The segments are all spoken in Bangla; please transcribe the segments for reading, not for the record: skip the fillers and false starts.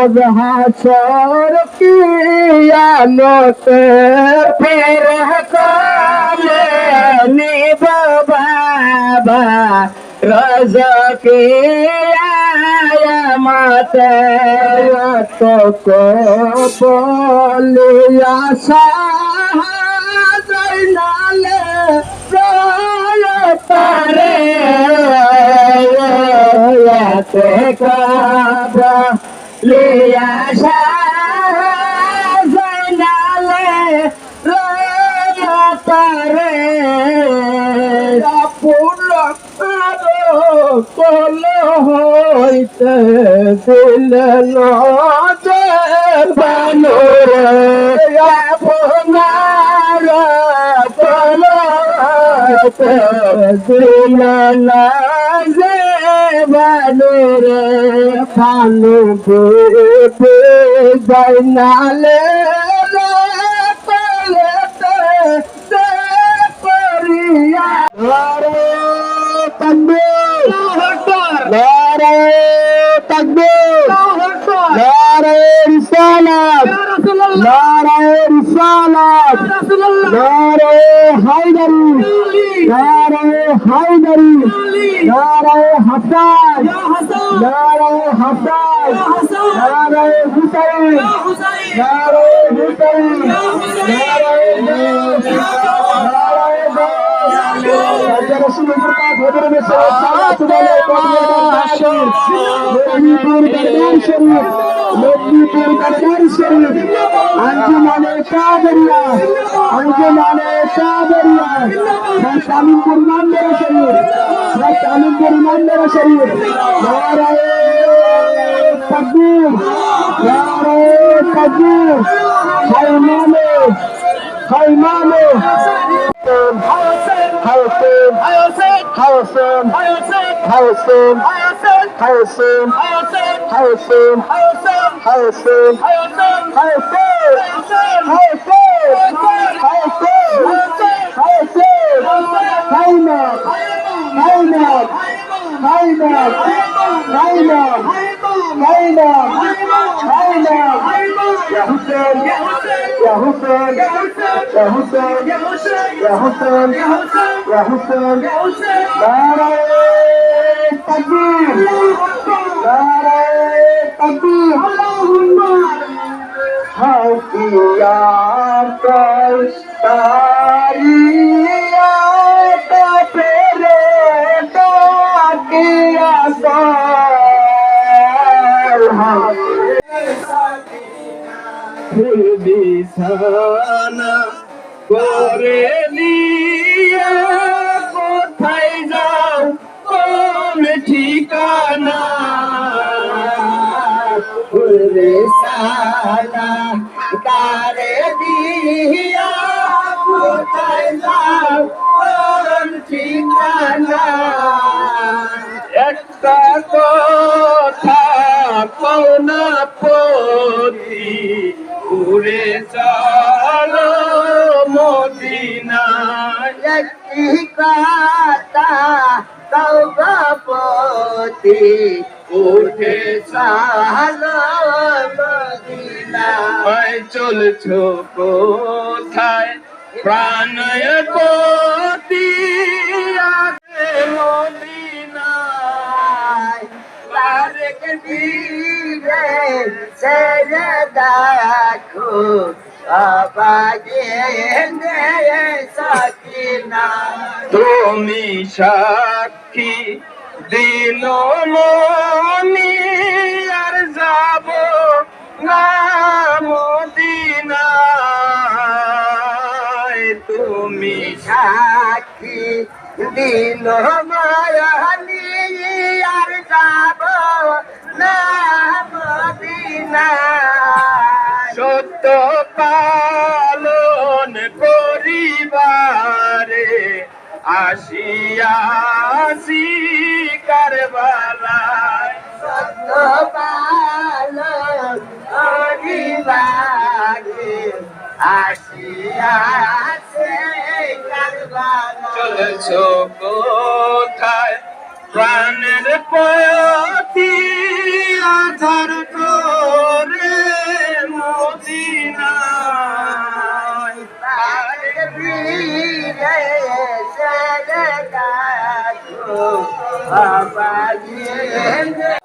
আজ হাসর কিয়ামতে ফির কলে নিব বাবা রজকে আয়ামতে তো বলিয়া সাহাজাইনালে তারে তে কাবা লিয়া সাহাজাইনালে তারে পুল কল হইতে দিল বানুরে আপনার কল দিল যে বানুরে ফানু জাইনালে अंजुमाने कादरिया शामीपुर मंदिर शरीफ नाराए तकबीर खैमाने বিছানা করে নিয়ে কোথায় যাও কোন ঠিকানা সালা তারে দিয়া কোথায় যাও কোন ঠিকানা একটা কথা কওনা পতি উড়ে চলো মদিনা একটি কথা কওপতি উঠে চলো মদিনা চলছো কোথায় প্রাণয় পতি মদিনায় বারেক দিলে ছেড়ে দেখো সকিনা তুমি সাক্ষী দিল মনি আর যাব না মদিনায় তুমি সাক্ষী দিল মায়ানি আর যাব না মদিনায় সত্য পালন করিবারে আসিয়াছি কারবালায় সত্য পালন করিবারে আসিয়াছে কারবালায় চলেছো কোথায় প্রাণের পতি আধার দিলে ছেলে কাজু বাবা দিয়ে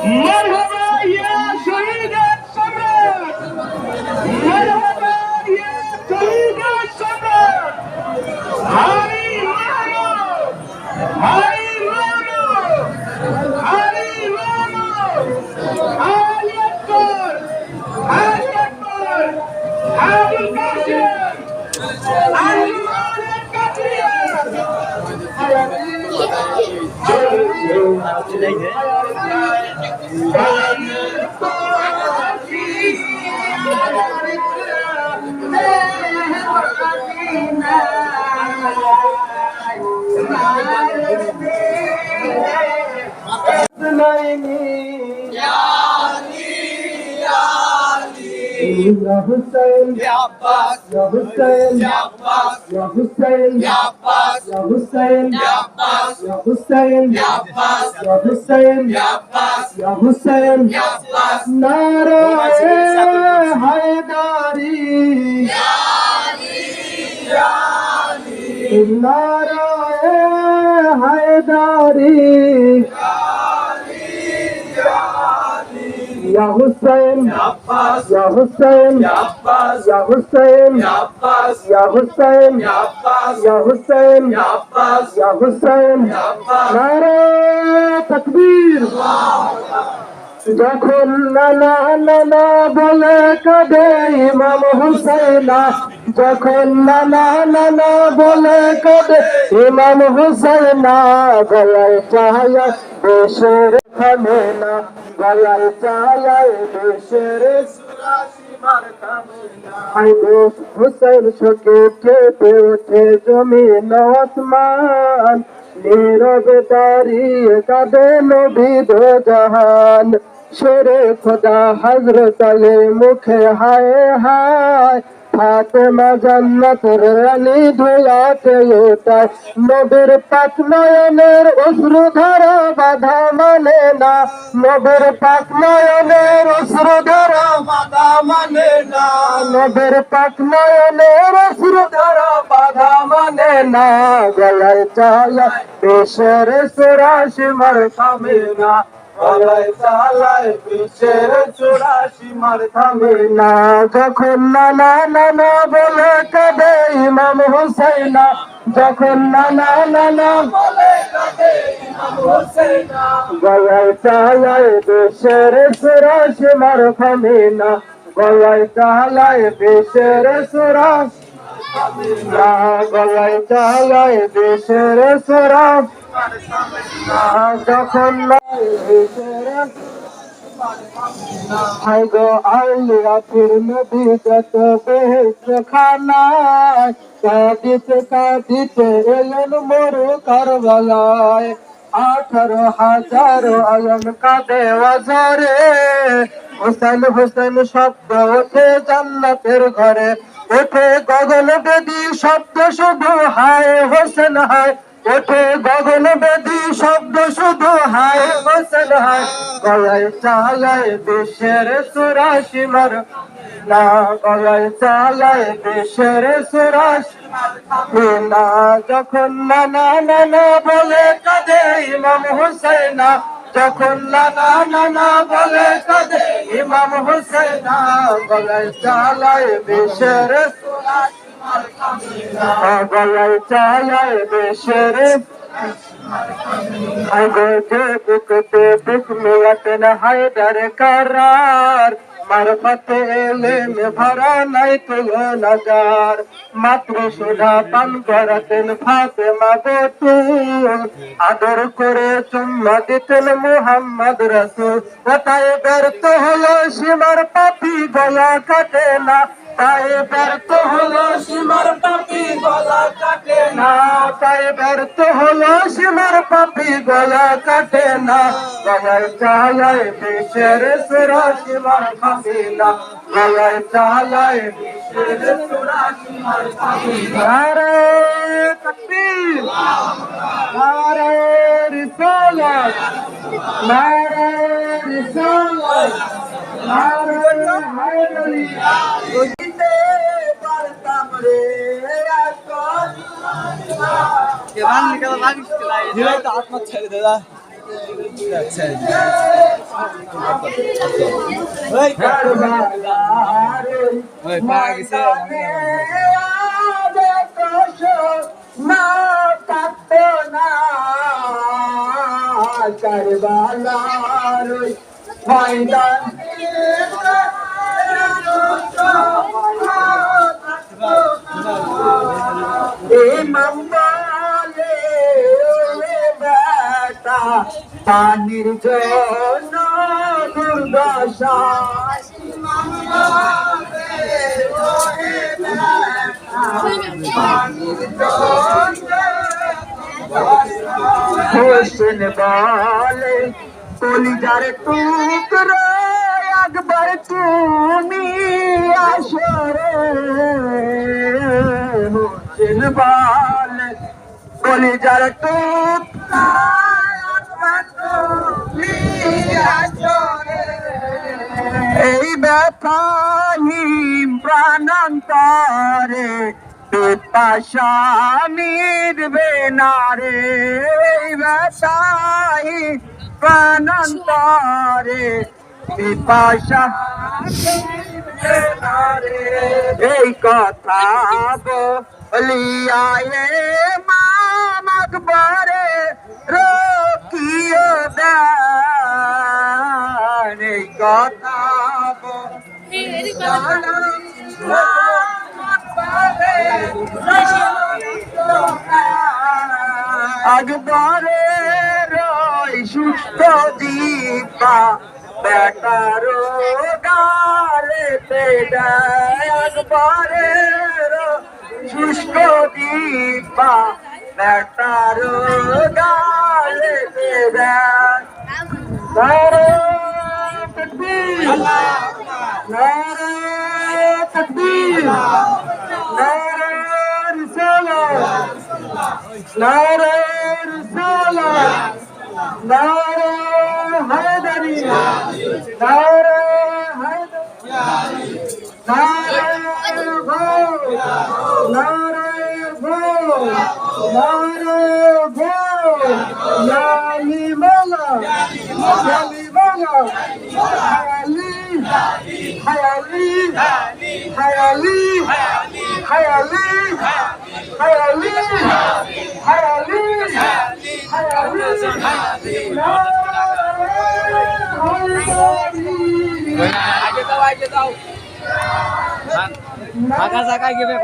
مرحبا يا شهيد الصمد مرحبا يا شهيد الصمد هاي مانو هاي مانو هاي مانو هاي أكبر هاي أكبر هاي القاسم هاي مالك يا حسين يا عباس يا حسين يا عباس يا حسين يا عباس يا حسين يا عباس يا حسين يا عباس يا حسين يا عباس يا حسين يا عباس نعرہ حیدری يا علي يا علي نعرہ حیدری يا حسين يا عباس يا حسين يا عباس يا حسين يا عباس يا حسين يا عباس يا حسين يا عباس يا حسين يا عباس نعرہ تکبیر যখন নানা নানা বলে কাঁদে ইমাম হুসাইনা যখন নানা নানা বলে কাঁদে ইমাম হুসাইনা গলায় চাহায় দেশের থামে না গলায় চাহায় দেশের হুসাইন শোকে কেঁপে ওঠে জমিন আসমান নীরবে দাঁড়িয়ে কাঁদে নবী দো জাহান শেরে খোদা হযরত আলী মুখে হায় হায় ফাতেমা জান্নাতের রানী ধোয়াতে ওঠায় নবীর পাক নয়নের অশ্রুধারা বাধা মানে না নবীর পাক নয়নের অশ্রুধারা বাধা মানে না নবীর পাক নয়নের অশ্রুধারা বাধা মানে না গলায় চালায় দেশের চুরাশি মার থামে না গলায় চালায় দেশের চুরাশি মার থামে না যখন নানা নানা বলে কাঁদে ইমাম হুসাইনা যখন নানা নানা বলে কাঁদে ইমাম হুসাইনা গলায় চালায় দেশের চুরাশি মার থামে না গলায় চালায় দেশের চুরাশি গলায় চালায় দেশের চুরাশি যখন হায় গো আলিয়া ফির নদী যত বেহেশত খানায় কাঁদিতে কাঁদিতে এলেন মরু কারবালায় 18,000 আলম কাঁদে ওয়াজরে হোসেন হোসেন শব্দ ওঠে জান্নাতের ঘরে ওঠে গগন বেদী শব্দ শুধু হায় হোসেন হায় ওঠে গগন বেদী শব্দ শুধু হায় হোসেন হায় গলায় চালায় দেশের চুরাশি মার না গলায় চালায় দেশের চুরাশি না যখন নানা নানা বলে কাঁদে ইমাম হুসাইনা যখন নানা নানা বলে কাঁদে ইমাম হুসাইনা গলায় চালায় দেশের গলায় চালায় দেশের বুকতে বুক মিলাতেন হায়দার কারার মারফতে এলেন ভরা নাই তুলনাগার মাত্র সুধা পান করাতেন ফাতেমা বতুল আদর করে চুম্মা দিতেন মুহাম্মদ রাসূল তাই ব্যর্থ হলো সীমার পাপি গলা কাটে না তাই ব্যর্থ হলো সীমার পাপি গলা কাটে না তাই ব্যর্থ হলো সীমার পাপি গলা কাটে না গলায় চালায় দেশের চুরাশি মার পাপি না গলায় চালায় দেশের চুরাশি মার পাপি না তাকবীর নারে রিসালাত নারে রিসালাত নারে হায়দারি বুঝতে পারতাম রে এখন কেমন নিকল লাগিস দিলাই তো আত্মা ছেড়ে দাদা ওই কারবালা ওই পাগিছে না কাটতো না কারবালার ময়দান ইমাম বলে বেটা পানির জন্য দুর্দশা হোসেন বলে কলিজার টুকরো একবার তুমি আসো রে হোসেন বলে কলিজার টুকরো একবার তুমি আসো রে এই ব্যথাহীন প্রাণান্তরে পিপাসা মিটবে না রে এই ব্যথাহীন প্রাণান্তরে পিপাসা মিটবে না রে এই কথা বলিয়া ইমাম আকবরে রকিও দেন এই কথা আকবরে রয় সুস্থ দীপা বেটারো গালে দেয় আকবরে সুস্থ দীপা বেটারো গালে দেয় নারে তাকবীর নারে তাকবীর নারে রিসালাত নারে রিসালাত নারে হায়দারি নারে হায়দারি নারে গো নারে গো নারে গো লালি মালা লালি মালা হায়ালি হায়ালি হায়ালি হায়ালি হায়ালি হায়ালি হায়ালি আগে দাও ফাঁকা জায়গায় গেবে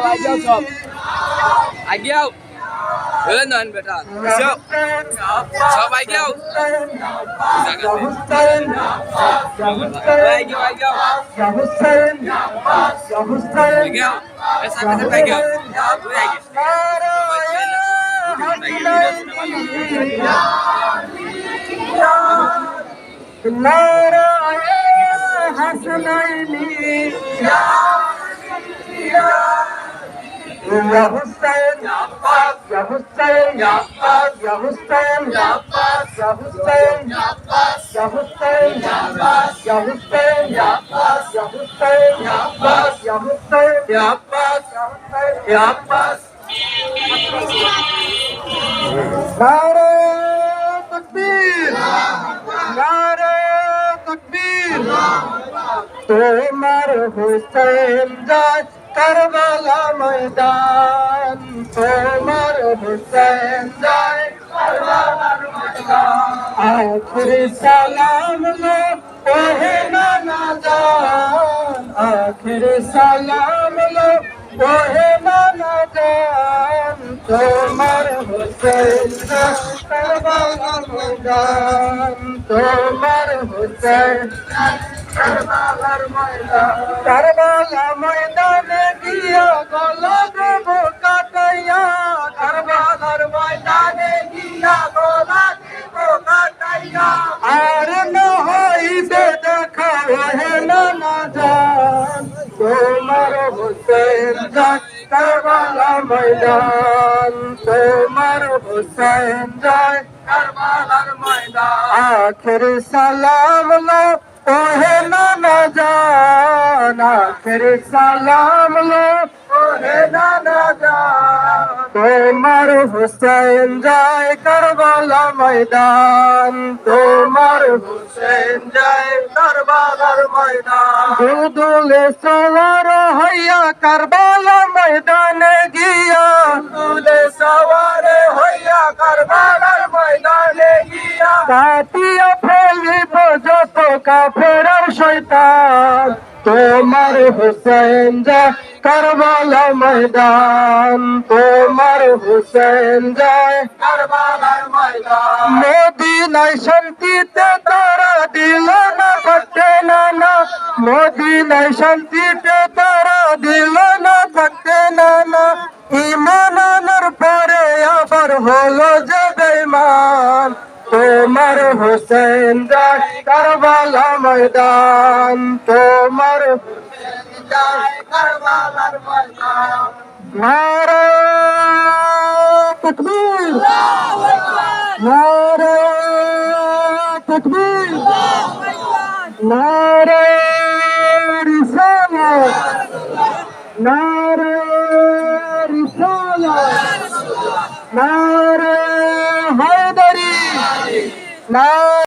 আগে সব আগে আও নন বেটা সব আগে আও Ya Hussein, Ya Hussein, Ya Hussein, Ya Hussein, Ya Hussein, Ya Hussein, Ya Hussein, Ya Hussein, Ya Ya Nare Takbir, Nare Takbir, Tomar Hussein Jai Karbala ময়দান তোমার হুসেন যায় কারবালার ময়দান আখিরি সালাম লো ওহে নানা জান আখিরি সালাম লো ওহে নানা জান তোমার হুসেন যায় কারবালার ময়দান তোমার হুসেন কারবালার ময়দান কারবালা ময়দানে গিয়া গলা দেব কাটাইয়া কারবালার ময়দানে গিয়া গলা দেব কাটাইয়া আর না হইবে দেখা হে নানা জান তোমার হুসেন যায় কারবালা ময়দান তোমার হুসাইন যায় কারবালার ময়দান আখির সালাম লো ওহে নানা জান আখির সালাম লো ওহে নানা জান তোমার হুসাইন যায় কারবালা ময়দান তোমার হুসাইন যায় কারবালার ময়দান দুদুলে সওয়ার হইয়া কারবালা ময়দানে গিয়া দুদুলে সওয়ার হইয়া কারবালার ময়দানে গিয়া কাটিয়া ফেলিব যত কাফের আর শয়তান তোমার হুসাইন যায় কারবালা ময়দান তোমার হুসাইন যায় কারবালার ময়দান মদিনায় শান্তিতে তারা দিল না থাকতে না মদিনায় শান্তিতে তারা দিল না থাকতে না ঈমান আনার পরে আবার হলো যে বেঈমান তোমার হুসাইন যায় কারবালা ময়দান তোমার হুসাইন যায় কারবালার ময়দান নারে তাকবীর নারে তাকবীর নারে রিসালাত নারে রিসালাত নারে হায়দারি নারে